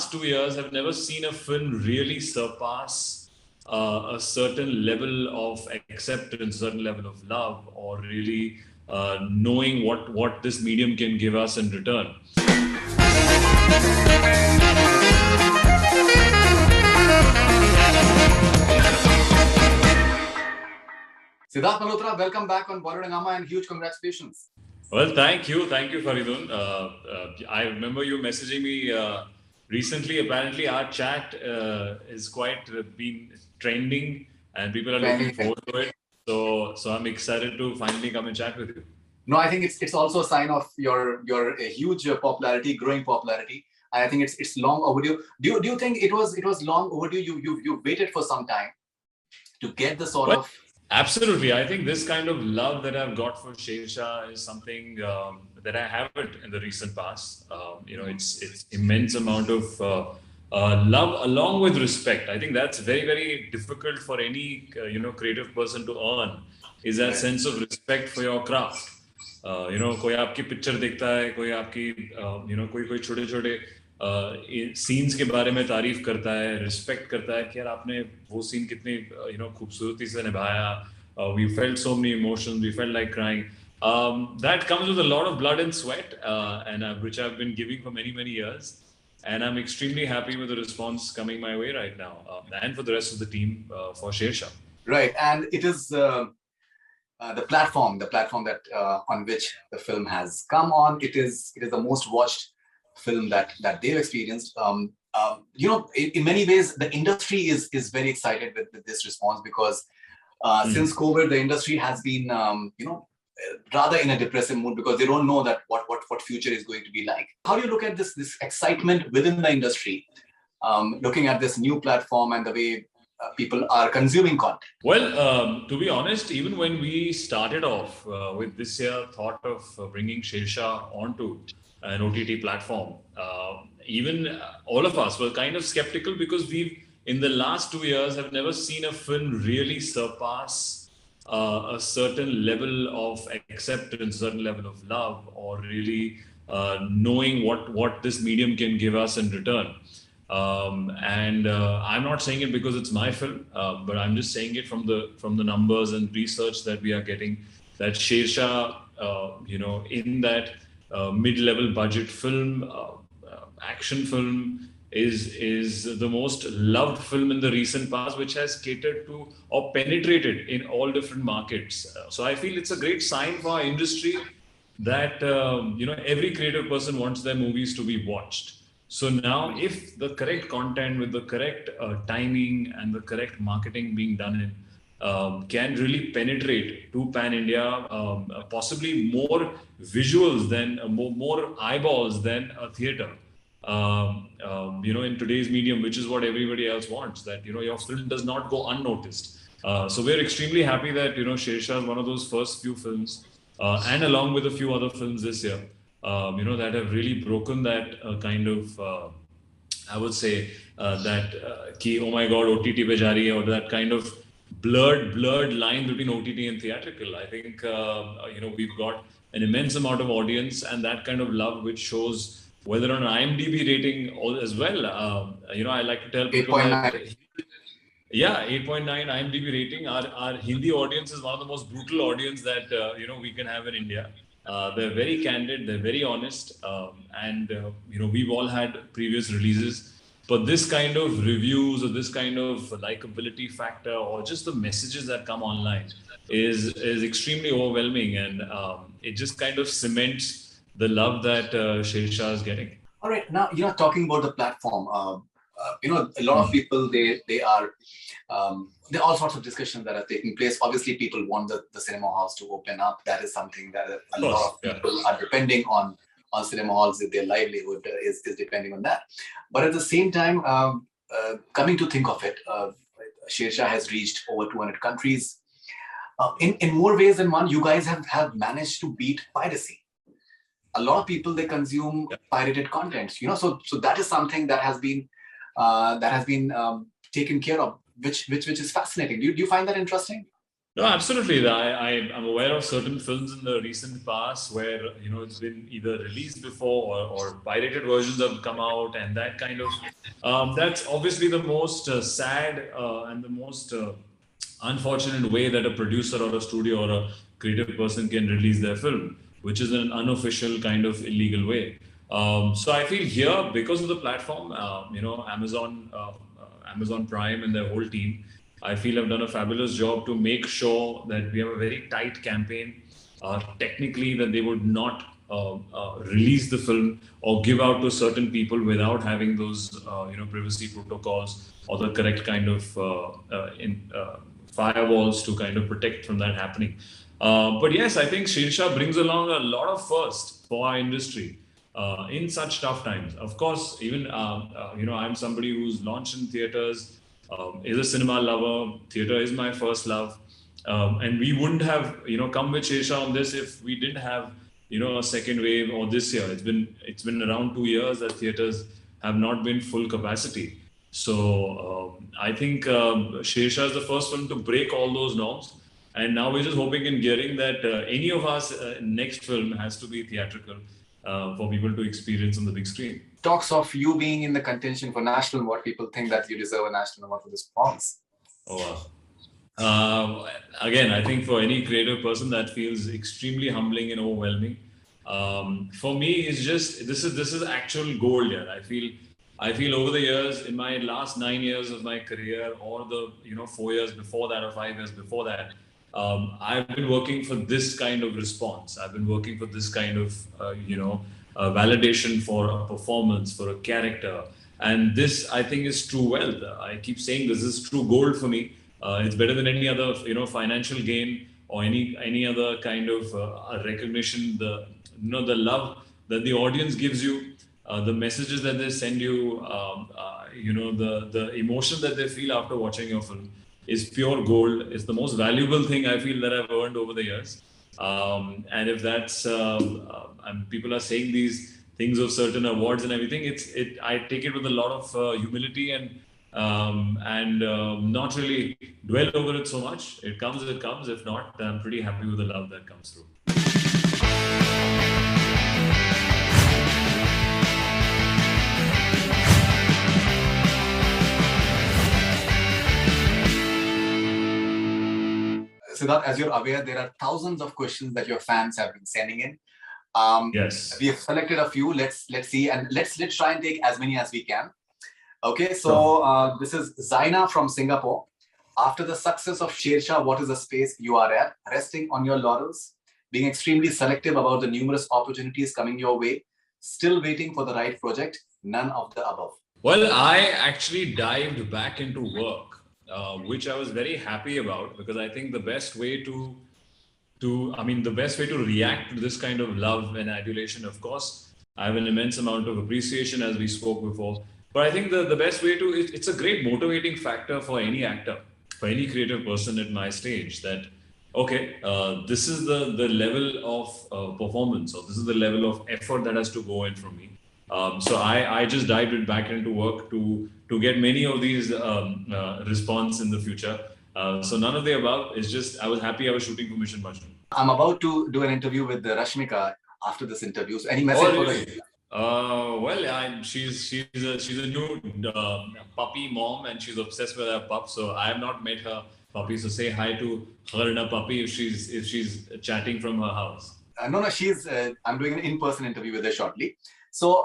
last 2 years have never seen a film really surpass a certain level of acceptance, certain level of love, or really knowing what this medium can give us in return. Sidharth Malhotra, welcome back on Bollywood Hungama and huge congratulations. Well, thank you, Faridoon. I remember you messaging me recently. Apparently, our chat is quite been trending, and people are looking forward to it. So I'm excited to finally come and chat with you. No, I think it's also a sign of your huge popularity, growing popularity. I think it's long overdue. Do you think it was long overdue? You waited for some time to get the sort of. Absolutely. I think this kind of love that I've got for Shershaah is something that I haven't in the recent past. It's immense amount of love along with respect. I think that's very, very difficult for any creative person to earn, is that sense of respect for your craft. कोई आपकी picture देखता है, कोई आपकी कोई छोटे-छोटे scenes के बारे में तारीफ करता है, रिस्पेक्ट करता है कि यार आपने वो सीन कितनी खूबसूरती से निभाया. We felt so many emotions, we felt like crying. That comes with a lot of blood and sweat, and which I've been giving for many, many years. And I'm extremely happy with the response coming my way right now, and for the rest of the team for Shershaah. Right, and it is the platform that on which the film has come on. It is the most watched film that they've experienced. In many ways, the industry is very excited with this response because since COVID, the industry has been rather in a depressive mood because they don't know that what future is going to be like. How do you look at this excitement within the industry, looking at this new platform and the way people are consuming content? Well, to be honest, even when we started off with this year thought of bringing Shershaah onto an OTT platform, even all of us were kind of skeptical because we've, in the last 2 years, have never seen a film really surpass a certain level of acceptance, certain level of love, or really knowing what this medium can give us in return. And I'm not saying it because it's my film, but I'm just saying it from the numbers and research that we are getting, that Shershaah, in that mid-level budget film, action film, is the most loved film in the recent past, which has catered to or penetrated in all different markets. So I feel it's a great sign for our industry that every creative person wants their movies to be watched. So now, if the correct content with the correct timing and the correct marketing being done in can really penetrate to pan-India, possibly more visuals than more eyeballs than a theater. In today's medium, which is what everybody else wants, that your film does not go unnoticed. So we're extremely happy that Shershaah is one of those first few films, and along with a few other films this year, that have really broken that kind of, I would say, that ki oh my God, OTT pe ja rahi hai, or that kind of blurred line between OTT and theatrical. I think we've got an immense amount of audience and that kind of love, which shows whether on IMDb rating as well. I like to tell people 8.9. Yeah, 8.9 IMDb rating. Our Hindi audience is one of the most brutal audience that we can have in India. They're very candid, they're very honest, and we've all had previous releases. But this kind of reviews or this kind of likability factor or just the messages that come online is extremely overwhelming, and it just kind of cements the love that Shershaah is getting. All right, now talking about the platform, a lot of people there are all sorts of discussions that are taking place. Obviously, people want the cinema halls to open up. That is something that a lot of people are depending on cinema halls. Their livelihood is depending on that. But at the same time, coming to think of it, Shershaah has reached over 200 countries. In more ways than one, you guys have managed to beat piracy. A lot of people, they consume pirated content, so that is something that has been taken care of, which is fascinating. Do you find that interesting? No, absolutely. I'm aware of certain films in the recent past where it's been either released before or pirated versions have come out, and that kind of that's obviously the most sad and the most unfortunate way that a producer or a studio or a creative person can release their film, which is an unofficial kind of illegal way. So I feel here because of the platform, Amazon Prime and their whole team, I feel have done a fabulous job to make sure that we have a very tight campaign. Technically, that they would not release the film or give out to certain people without having those privacy protocols or the correct kind of firewalls to kind of protect from that happening. But yes, I think Shershaah brings along a lot of firsts for our industry in such tough times. Of course, even I'm somebody who's launched in theaters, is a cinema lover. Theater is my first love, and we wouldn't have come with Shershaah on this if we didn't have a second wave or this year. It's been around 2 years that theaters have not been full capacity. So I think Shershaah is the first film to break all those norms. And now we're just hoping and gearing that any of us next film has to be theatrical for people to experience on the big screen. Talks of you being in the contention for national award, people think that you deserve a national award for this performance. Oh, wow. Again, I think for any creative person that feels extremely humbling and overwhelming. For me, it's just this is actual gold here. I feel over the years, in my last 9 years of my career, or the 4 years before that, or 5 years before that, I've been working for this kind of response. I've been working for this kind of validation for a performance, for a character, and this I think is true wealth. I keep saying this is true gold for me. It's better than any other financial gain or any other kind of recognition. The love that the audience gives you, the messages that they send you, the emotion that they feel after watching your film is pure gold. It's the most valuable thing I feel that I've earned over the years. And if that's and people are saying these things of certain awards and everything, I take it with a lot of humility and not really dwell over it so much. It comes. If not, I'm pretty happy with the love that comes through. Sidharth, as you're aware, there are thousands of questions that your fans have been sending in. Yes. We have selected a few. Let's see, and let's try and take as many as we can. Okay, so this is Zaina from Singapore. After the success of Shershaah, what is the space you are at? Resting on your laurels, being extremely selective about the numerous opportunities coming your way, still waiting for the right project, none of the above. Well, I actually dived back into work, which I was very happy about, because I think the best way to react to this kind of love and adulation, of course, I have an immense amount of appreciation, as we spoke before. But I think the best way it's a great motivating factor for any actor, for any creative person at my stage, that, okay, this is the level of performance, or this is the level of effort that has to go in from me. So I just dived it back into work to get many of these response in the future. So none of the above. It's just I was happy I was shooting for Mission Mushroom. I'm about to do an interview with Rashmika after this interview. So any message for her? Well, she's a new puppy mom, and she's obsessed with her pup. So I have not met her puppy. So say hi to her and her puppy if she's chatting from her house. No, she's. I'm doing an in-person interview with her shortly. So.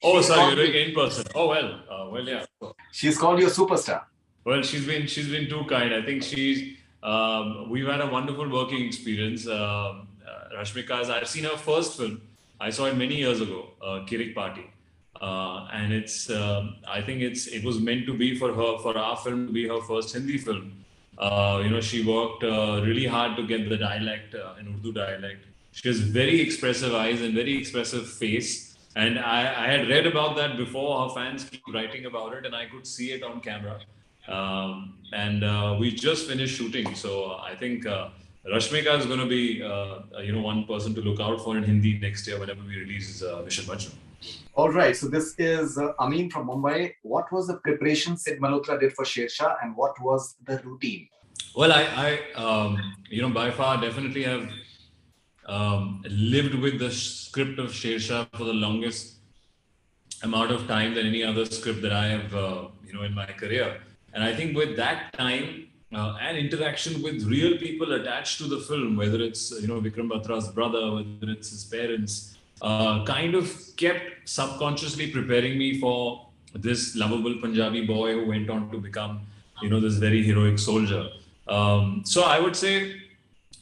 Oh, sorry, you're doing in person. Oh well, yeah. She's called you a superstar. Well, she's been too kind. I think we've had a wonderful working experience. Rashmika, I've seen her first film. I saw it many years ago, Kirik Party, and I think it was meant to be for her, for our film to be her first Hindi film. She worked really hard to get the dialect, an Urdu dialect. She has very expressive eyes and very expressive face. And I had read about that before. Her fans keep writing about it, and I could see it on camera. And we just finished shooting, so I think Rashmika is going to be one person to look out for in Hindi next year whenever we release Mission Mushroom. All right, so this is Amin from Mumbai. What was the preparation Sid Malhotra did for Shershaah, and what was the routine? Well, by far definitely have lived with the script of Shershaah for the longest amount of time than any other script that I have, in my career. And I think with that time and interaction with real people attached to the film, whether it's Vikram Batra's brother, whether it's his parents, kind of kept subconsciously preparing me for this lovable Punjabi boy who went on to become, this very heroic soldier. So I would say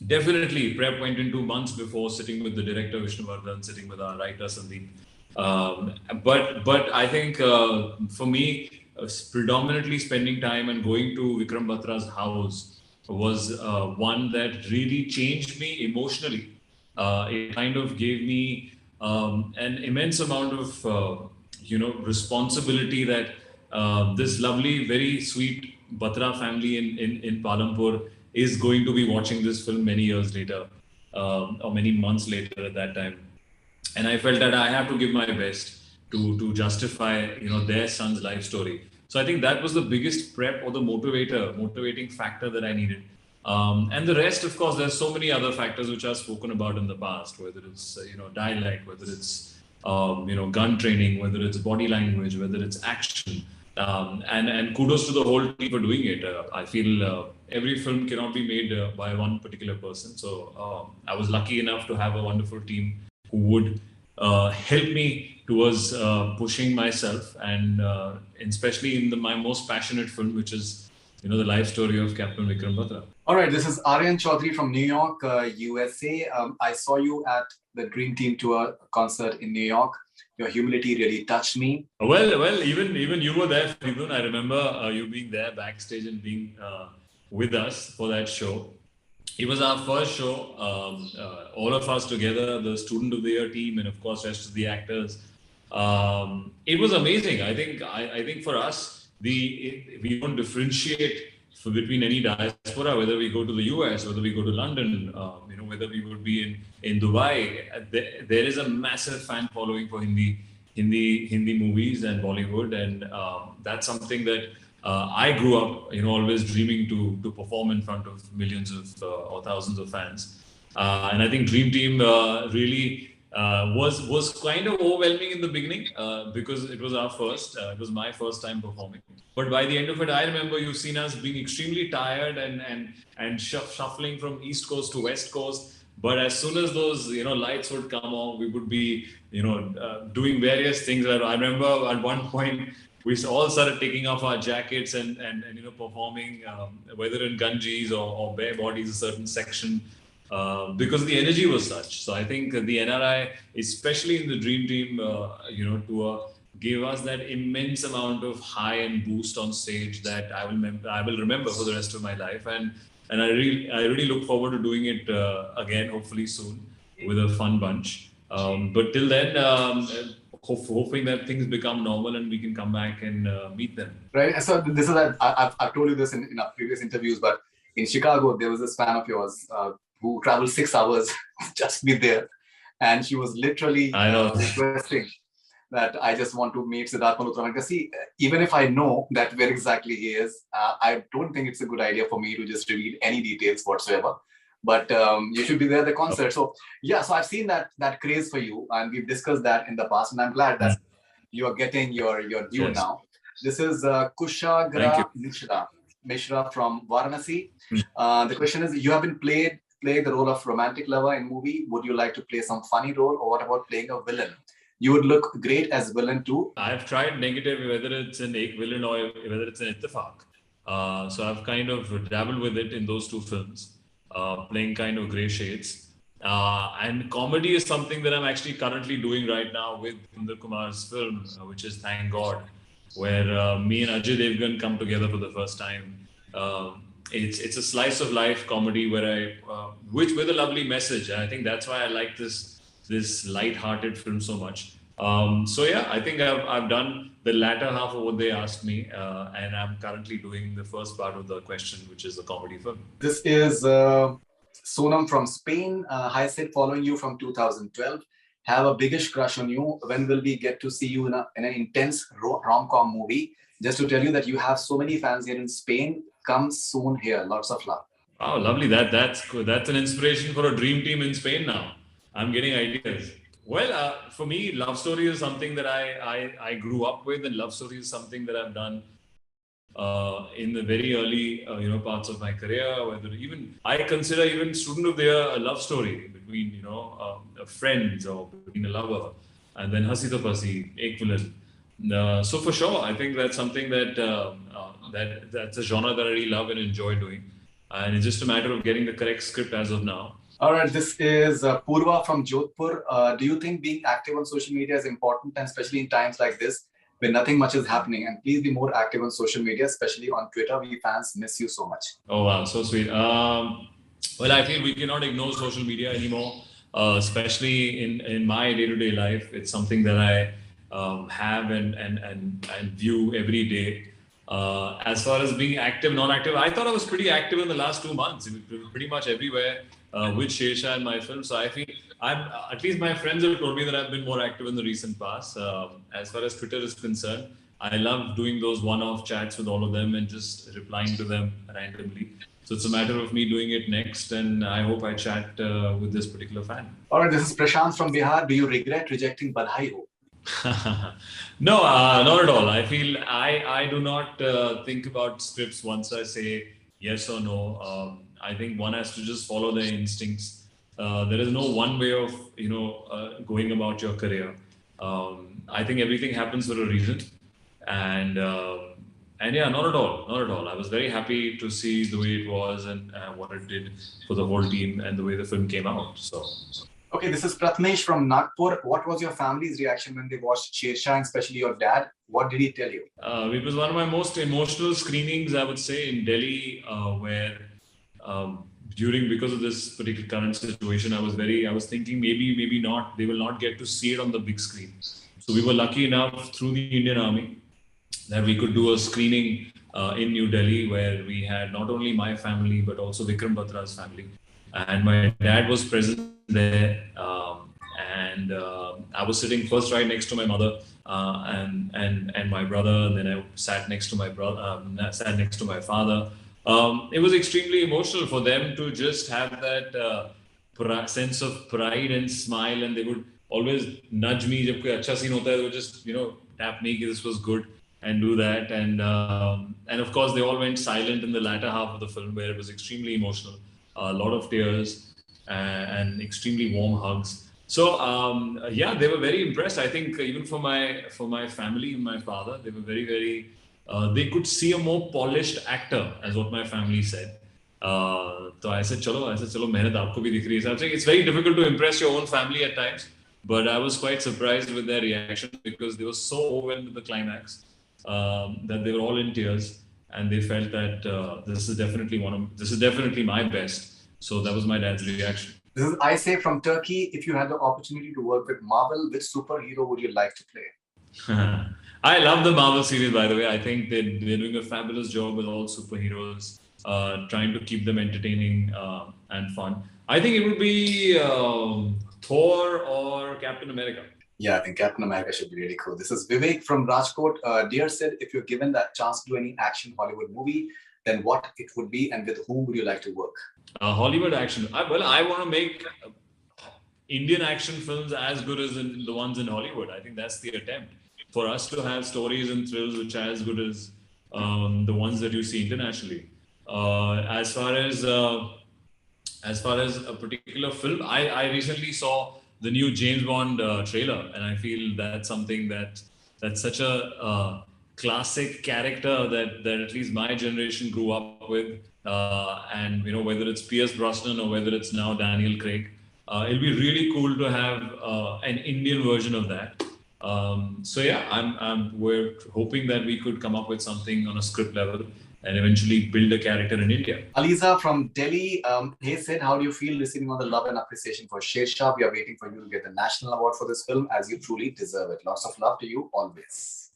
definitely, prep went into months before, sitting with the director Vishnuvardhan, sitting with our writer Sandeep. But I think for me, predominantly spending time and going to Vikram Batra's house was one that really changed me emotionally. It kind of gave me an immense amount of responsibility that this lovely, very sweet Batra family in Palampur is going to be watching this film many years later, or many months later at that time. And I felt that I have to give my best to justify their son's life story. So I think that was the biggest prep or the motivating factor that I needed. And the rest, of course, there's so many other factors which I've spoken about in the past, whether it's dialect, whether it's gun training, whether it's body language, whether it's action. And kudos to the whole team for doing it. I feel every film cannot be made by one particular person. So I was lucky enough to have a wonderful team who would help me towards pushing myself, and especially in my most passionate film, which is the life story of Captain Vikram Batra. All right, this is Aryan Chaudhary from New York, USA. I saw you at the Dream Team Tour concert in New York. Your humility really touched me. Well, even you were there, Faridoon. I remember you being there backstage and being with us for that show. It was our first show, all of us together, the Student of the Year team, and of course, rest of the actors. It was amazing. I think for us, we don't differentiate between any diaspora, whether we go to the US, whether we go to London, whether we would be in Dubai. There is a massive fan following for Hindi movies and Bollywood, and that's something that I grew up, always dreaming to perform in front of millions of or thousands of fans. And I think Dream Team really was kind of overwhelming in the beginning because it was our first. It was my first time performing. But by the end of it, I remember you've seen us being extremely tired and shuffling from East Coast to West Coast. But as soon as those lights would come on, we would be doing various things. I remember at one point we all started taking off our jackets and performing, whether in ganjis or bare bodies, a certain section, because the energy was such. So I think the NRI, especially in the Dream Team, tour, gave us that immense amount of high and boost on stage that I will remember for the rest of my life. And I really look forward to doing it again, hopefully soon, with a fun bunch. But till then, hoping that things become normal and we can come back and meet them. Right. So this is I've told you this in our previous interviews, but in Chicago there was this fan of yours who traveled 6 hours just to be there, and she was literally requesting that I just want to meet Sidharth Malhotra. Because see, even if I know that where exactly he is, I don't think it's a good idea for me to just reveal any details whatsoever. But you should be there at the concert. So yeah, so I've seen that craze for you, and we've discussed that in the past, and I'm glad that you are getting your due now. This is Kushagra Mishra from Varanasi. The question is, you have been playing the role of romantic lover in movie. Would you like to play some funny role, or what about playing a villain? You would look great as villain too. I've tried negative, whether it's an Ek villain or whether it's an Ittifaq. So I've kind of dabbled with it in those two films, playing kind of grey shades. And comedy is something that I'm actually currently doing right now with Inder Kumar's film, which is Thank God, where me and Ajay Devgan come together for the first time. It's a slice of life comedy where with a lovely message. And I think that's why I like this light-hearted film so much. So yeah, I think I've done the latter half of what they asked me, and I'm currently doing the first part of the question, which is the comedy film. This is Sonam from Spain. Hi Sid, following you from 2012. have a biggish crush on you. When will we get to see you in an intense rom-com movie? Just to tell you that you have so many fans here in Spain. Come soon here. Lots of love. Wow, lovely. That's good. That's an inspiration for a dream team in Spain now. I'm getting ideas. Well, for me, love story is something that I grew up with, and love story is something that I've done in the very early parts of my career. Whether even I consider even Student of the Year a love story between friends or between a lover, and then Hasi To Pasi, Ek Villain. So for sure, I think that's something that's a genre that I really love and enjoy doing, and it's just a matter of getting the correct script as of now. All right, this is Purva from Jodhpur. Do you think being active on social media is important, and especially in times like this when nothing much is happening? And please be more active on social media, especially on Twitter. We fans miss you so much. Oh wow, so sweet. Well, I feel we cannot ignore social media anymore, especially in my day-to-day life. It's something that I have and view every day. As far as being active, non-active, I thought I was pretty active in the last 2 months. It was pretty much everywhere with Shershaah and my film. So I feel at least my friends have told me that I've been more active in the recent past. As far as Twitter is concerned, I love doing those one-off chats with all of them and just replying to them randomly. So it's a matter of me doing it next, and I hope I chat with this particular fan. All right, this is Prashant from Bihar. Do you regret rejecting Badhai Ho? No, not at all. I feel I do not think about scripts once I say yes or no. I think one has to just follow their instincts. There is no one way of going about your career. I think everything happens for a reason, and yeah, not at all. I was very happy to see the way it was and what it did for the whole team and the way the film came out. So. Okay, this is Pratmesh from Nagpur. What was your family's reaction when they watched Shershaah, and especially your dad? What did he tell you? It was one of my most emotional screenings, I would say, in Delhi, where because of this particular current situation, I was thinking maybe not, they will not get to see it on the big screen. So we were lucky enough through the Indian Army that we could do a screening in New Delhi, where we had not only my family but also Vikram Batra's family, and my dad was present there, and I was sitting first right next to my mother and my brother, and then I sat next to my brother, sat next to my father. It was extremely emotional for them to just have that sense of pride and smile, and they would always nudge me. Jab koi acha scene hota hai, they would just tap me, this was good, and do that, and of course they all went silent in the latter half of the film, where it was extremely emotional, a lot of tears and extremely warm hugs. So yeah, they were very impressed. I think even for my family and my father, they were very they could see a more polished actor, as what my family said. So I said, chalo, mehnat aapko bhi dikh rahi hai. It's very difficult to impress your own family at times, but I was quite surprised with their reaction, because they were so overwhelmed with the climax that they were all in tears, and they felt that this is definitely my best. So that was my dad's reaction. This is Ayse from Turkey. If you had the opportunity to work with Marvel, which superhero would you like to play? I love the Marvel series, by the way. I think they're doing a fabulous job with all superheroes, trying to keep them entertaining and fun. I think it would be Thor or Captain America. Yeah, I think Captain America should be really cool. This is Vivek from Rajkot. Dear Sid, if you're given that chance to do any action Hollywood movie, then what it would be, and with whom would you like to work? Hollywood action. I want to make Indian action films as good as the ones in Hollywood. I think that's the attempt, for us to have stories and thrills which are as good as the ones that you see internationally. As far as a particular film, I recently saw the new James Bond trailer, and I feel that's something that's such a classic character that at least my generation grew up with, and whether it's Pierce Brosnan or whether it's now Daniel Craig, it'll be really cool to have an Indian version of that. So yeah, we're hoping that we could come up with something on a script level and eventually build a character in India. Aliza from Delhi, he said, how do you feel receiving all the love and appreciation for Shershaah? We are waiting for you to get the national award for this film, as you truly deserve it. Lots of love to you always.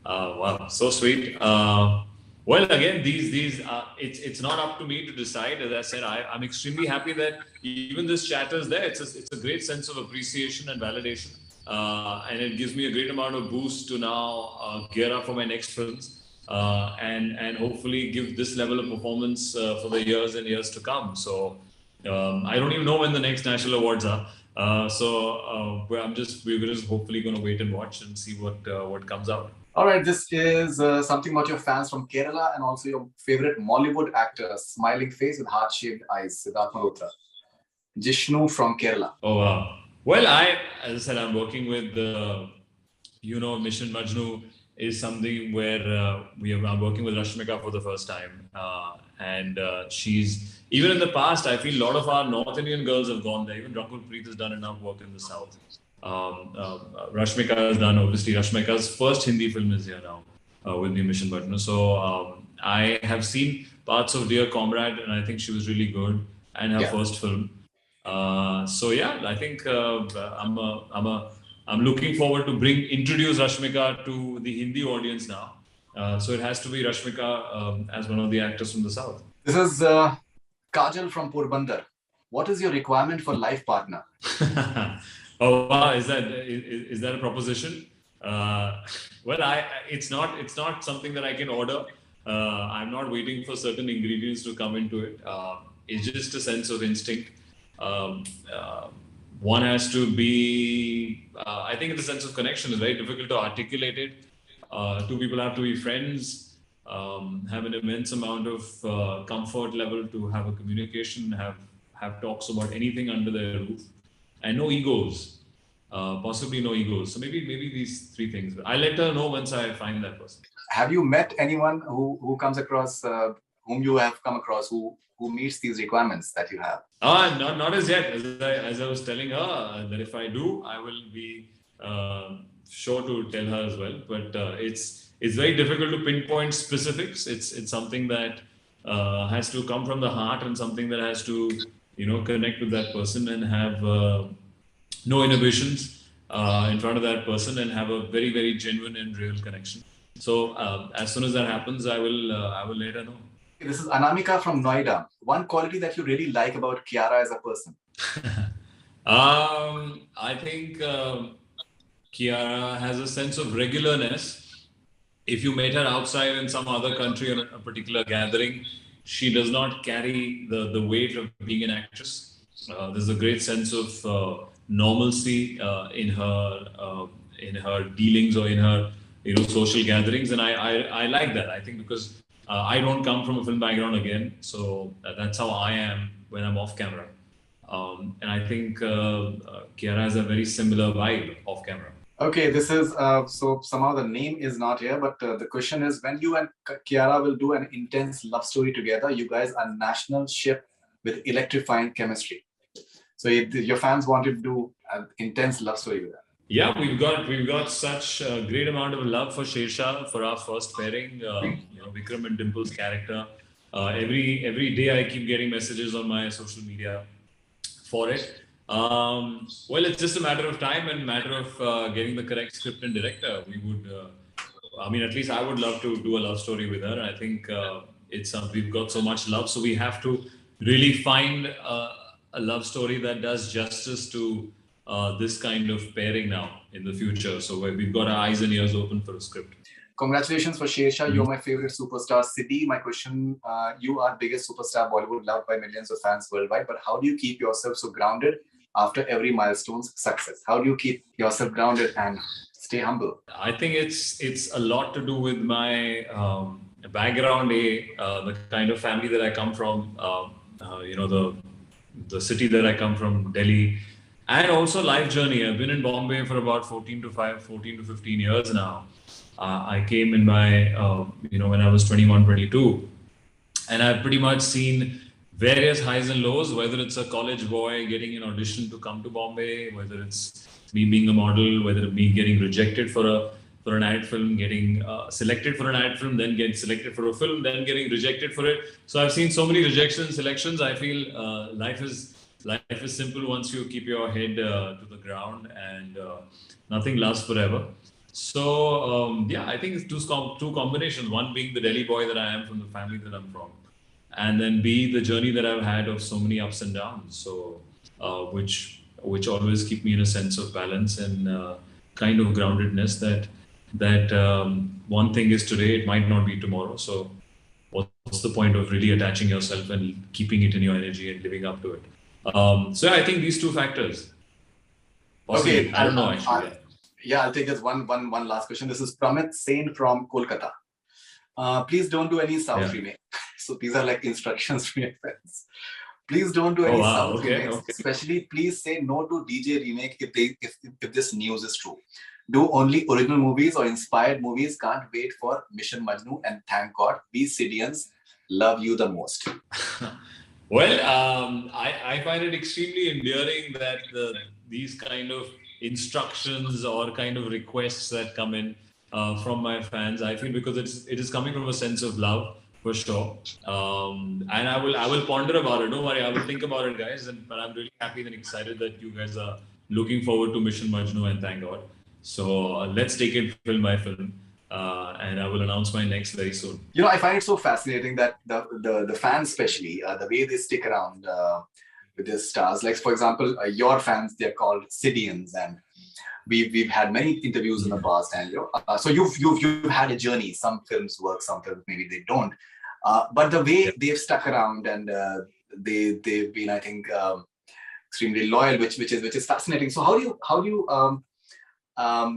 Wow, so sweet. Well, again, these it's not up to me to decide. As I said, I'm extremely happy that even this chatter is there. It's a great sense of appreciation and validation, and it gives me a great amount of boost to now gear up for my next films, and hopefully give this level of performance for the years and years to come. So I don't even know when the next national awards are. We're just hopefully going to wait and watch and see what comes out. All right, this is something about your fans from Kerala and also your favorite Mollywood actor, smiling face with heart-shaped eyes, Sidharth Malhotra. Jishnu from Kerala. Oh wow. Well, as I said, I'm working with Mission Majnu is something where I'm working with Rashmika for the first time, and she's even in the past. I feel a lot of our North Indian girls have gone there. Even Rakul Preet has done enough work in the South. Rashmika has done, obviously, Rashmika's first Hindi film is here now with New Mission Button. So I have seen parts of Dear Comrade, and I think she was really good, and her first film. I think I'm looking forward to introduce Rashmika to the Hindi audience now. So it has to be Rashmika as one of the actors from the South. This is Kajal from Porbandar. What is your requirement for life partner? Oh wow, is that a proposition? It's not something that I can order. I'm not waiting for certain ingredients to come into it. It's just a sense of instinct. One has to be. I think the sense of connection is very difficult to articulate it. Two people have to be friends, have an immense amount of comfort level to have a communication, have talks about anything under their roof. And no egos, possibly no egos. So maybe these three things. I'll let her know once I find that person. Have you met anyone who comes across, whom you have come across, who meets these requirements that you have? Not as yet. As I was telling her that if I do, I will be sure to tell her as well. But it's very difficult to pinpoint specifics. It's something that has to come from the heart and something that has to connect with that person and have no inhibitions in front of that person and have a very, very genuine and real connection. So as soon as that happens, I will let her know. This is Anamika from Noida. One quality that you really like about Kiara as a person? I think Kiara has a sense of regularness. If you met her outside in some other country or a particular gathering, she does not carry the weight of being an actress. There's a great sense of normalcy in her dealings or in her social gatherings, and I like that. I think because I don't come from a film background again, so that's how I am when I'm off camera. And I think Kiara has a very similar vibe off camera. Okay, this is, so somehow the name is not here, but the question is, when you and Kiara will do an intense love story together, you guys are national ship with electrifying chemistry. So your fans wanted to do an intense love story with her. Yeah, we've got such a great amount of love for Shershaah for our first pairing. Vikram and Dimple's character. Every day I keep getting messages on my social media for it. Well, it's just a matter of time and matter of getting the correct script and director. We would, at least I would love to do a love story with her. I think we've got so much love, so we have to really find a love story that does justice to this kind of pairing now in the future. So we've got our eyes and ears open for a script. Congratulations for Shershaah. You're my favorite superstar. Siddhi, my question, you are biggest superstar Bollywood, loved by millions of fans worldwide, but how do you keep yourself so grounded after every milestone's success? How do you keep yourself grounded and stay humble? I think it's a lot to do with my background, the kind of family that I come from, the city that I come from, Delhi, and also life journey. I've been in Bombay for about 14 to 15 years now. I came in my, when I was 21, 22, and I've pretty much seen various highs and lows, whether it's a college boy getting an audition to come to Bombay, whether it's me being a model, whether it's me getting rejected for an ad film, getting selected for an ad film, then getting selected for a film, then getting rejected for it. So I've seen so many rejections, selections. I feel life is simple once you keep your head to the ground, and nothing lasts forever. So yeah, I think it's two combinations. One being the Delhi boy that I am from the family that I'm from, and then B, the journey that I've had of so many ups and downs. So which always keep me in a sense of balance and kind of groundedness. That one thing is today, it might not be tomorrow. So what's the point of really attaching yourself and keeping it in your energy and living up to it? So I think these two factors. Possibly. Okay, I don't know actually. Yeah, I'll take this one last question. This is Pramit Sain from Kolkata. Please don't do any South remake. So these are like instructions from your friends. Please don't do any South remakes. Especially, please say no to DJ remake if this news is true. Do only original movies or inspired movies. Can't wait for Mission Majnu, and thank God. We Sidians love you the most. Well, I find it extremely endearing that these kind of instructions or kind of requests that come in from my fans. I feel because it is coming from a sense of love for sure, and I will ponder about it. Don't worry, I will think about it, guys. But I'm really happy and excited that you guys are looking forward to Mission Majnu, and thank God. So let's take it film by film. And I will announce my next very soon. You know, I find it so fascinating that the fans, especially the way they stick around with their stars. Like, for example, your fans, they're called Sidians, and we've had many interviews in the past, and so you've had a journey. Some films work, some films maybe they don't. But the way they've stuck around and they've been, I think, extremely loyal, which is fascinating. So how do you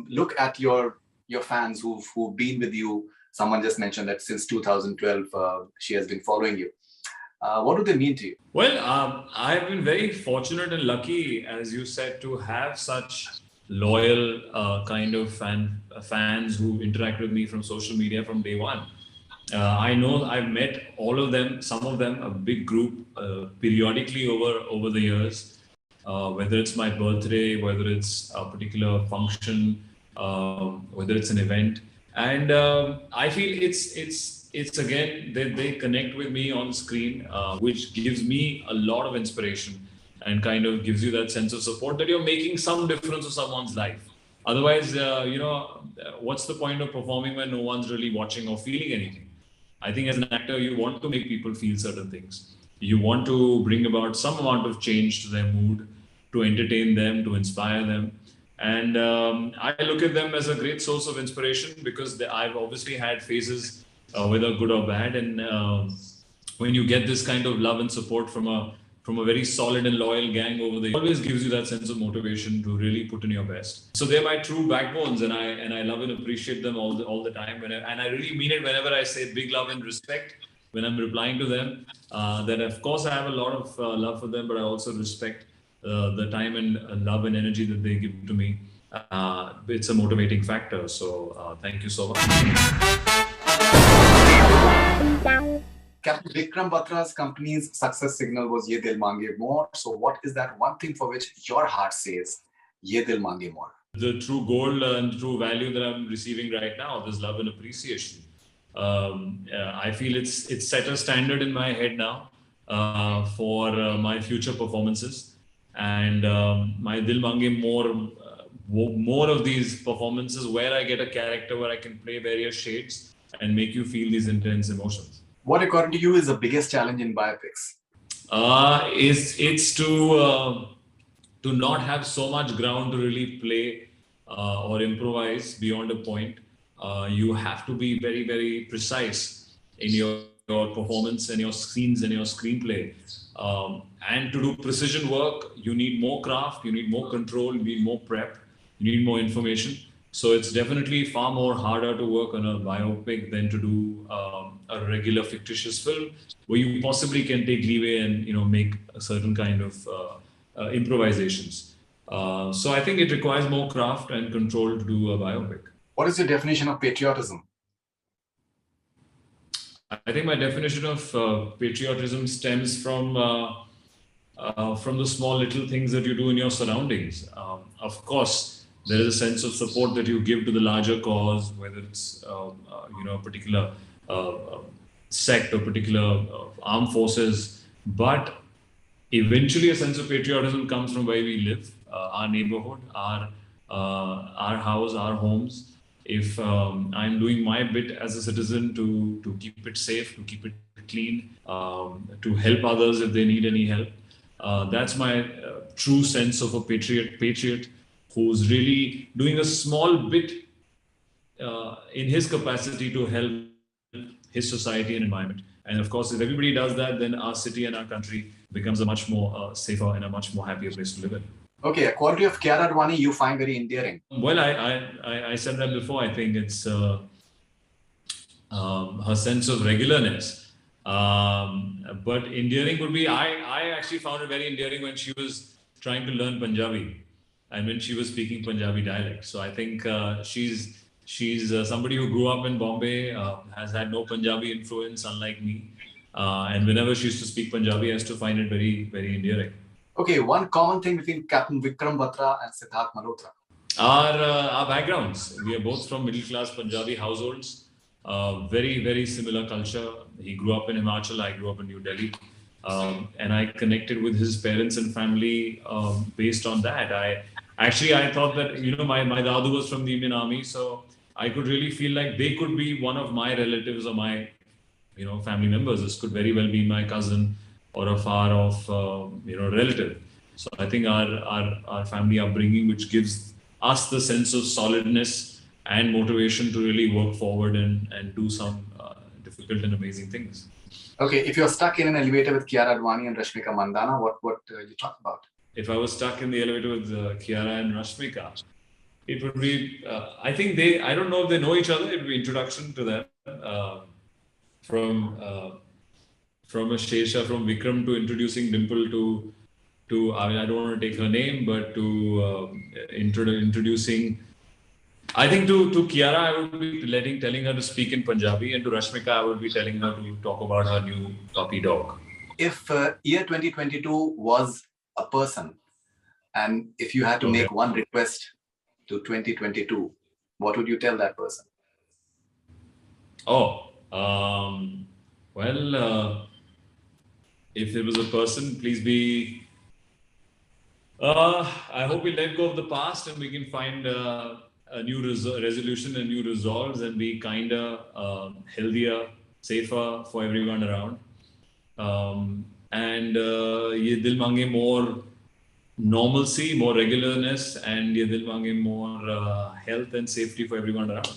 look at your fans who've been with you? Someone just mentioned that since 2012 she has been following you. What do they mean to you? Well, I've been very fortunate and lucky, as you said, to have such loyal kind of fans who interact with me from social media from day one. I know I've met all of them, some of them, a big group, periodically over the years. Whether it's my birthday, whether it's a particular function, whether it's an event, and I feel it's again they connect with me on screen, which gives me a lot of inspiration and kind of gives you that sense of support that you're making some difference to someone's life. Otherwise, what's the point of performing when no one's really watching or feeling anything? I think as an actor, you want to make people feel certain things. You want to bring about some amount of change to their mood, to entertain them, to inspire them. And I look at them as a great source of inspiration because I've obviously had phases, whether good or bad. And when you get this kind of love and support from a very solid and loyal gang over the years, it always gives you that sense of motivation to really put in your best. So they're my true backbones, and I love and appreciate them all the time. And I really mean it whenever I say big love and respect when I'm replying to them. That of course I have a lot of love for them, but I also respect the time and love and energy that they give to me. It's a motivating factor. So thank you so much. Captain Vikram Batra's company's success signal was Yeh Dil Mange More. So what is that one thing for which your heart says Yeh Dil Mange More? The true goal and true value that I'm receiving right now, this love and appreciation. I feel it's set a standard in my head now for my future performances, and my Dil Mange more of these performances where I get a character where I can play various shades and make you feel these intense emotions. What, according to you, is the biggest challenge in biopics? It's to not have so much ground to really play or improvise beyond a point. You have to be very, very precise in your performance and your scenes and your screenplay. And to do precision work, you need more craft, you need more control, you need more prep, you need more information. So it's definitely far more harder to work on a biopic than to do a regular fictitious film where you possibly can take leeway and make a certain kind of improvisations. So I think it requires more craft and control to do a biopic. What is your definition of patriotism? I think my definition of patriotism stems from the small little things that you do in your surroundings. Of course, there is a sense of support that you give to the larger cause, whether it's a particular sect or particular armed forces. But eventually, a sense of patriotism comes from where we live, our neighborhood, our house, our homes. if I'm doing my bit as a citizen to keep it safe, to keep it clean, to help others if they need any help. That's my true sense of a patriot who's really doing a small bit in his capacity to help his society and environment. And of course, if everybody does that, then our city and our country becomes a much more safer and a much more happier place to live in. Okay, a quality of Kiara Advani you find very endearing. Well, I said that before. I think it's her sense of regularness. But endearing would be, I actually found it very endearing when she was trying to learn Punjabi and when she was speaking Punjabi dialect. So I think she's somebody who grew up in Bombay, has had no Punjabi influence, unlike me. And whenever she used to speak Punjabi, I used to find it very, very endearing. Okay, one common thing between Captain Vikram Batra and Sidharth Malhotra. Our backgrounds. We are both from middle class Punjabi households. Very, very similar culture. He grew up in Himachal, I grew up in New Delhi. And I connected with his parents and family based on that. I thought that, my dadu was from the Indian Army, so I could really feel like they could be one of my relatives or my, family members. This could very well be my cousin or a far off, relative. So I think our family upbringing, which gives us the sense of solidness and motivation to really work forward and do some difficult and amazing things. Okay, if you're stuck in an elevator with Kiara Advani and Rashmika Mandanna, what you talk about? If I was stuck in the elevator with Kiara and Rashmika, it would be, I think I don't know if they know each other, it would be introduction to them from a Shershaah, from Vikram to introducing Dimple to I don't want to take her name, but to introducing, I think to Kiara, I would be telling her to speak in Punjabi, and to Rashmika, I would be telling her to talk about her new puppy dog. If year 2022 was a person, and if you had to make one request to 2022, what would you tell that person? If it was a person, please be. I hope we let go of the past and we can find a new resolution and new resolves and be kinder, healthier, safer for everyone around. Ye Dil Mange More normalcy, more regularness, and Ye Dil Mange More health and safety for everyone around.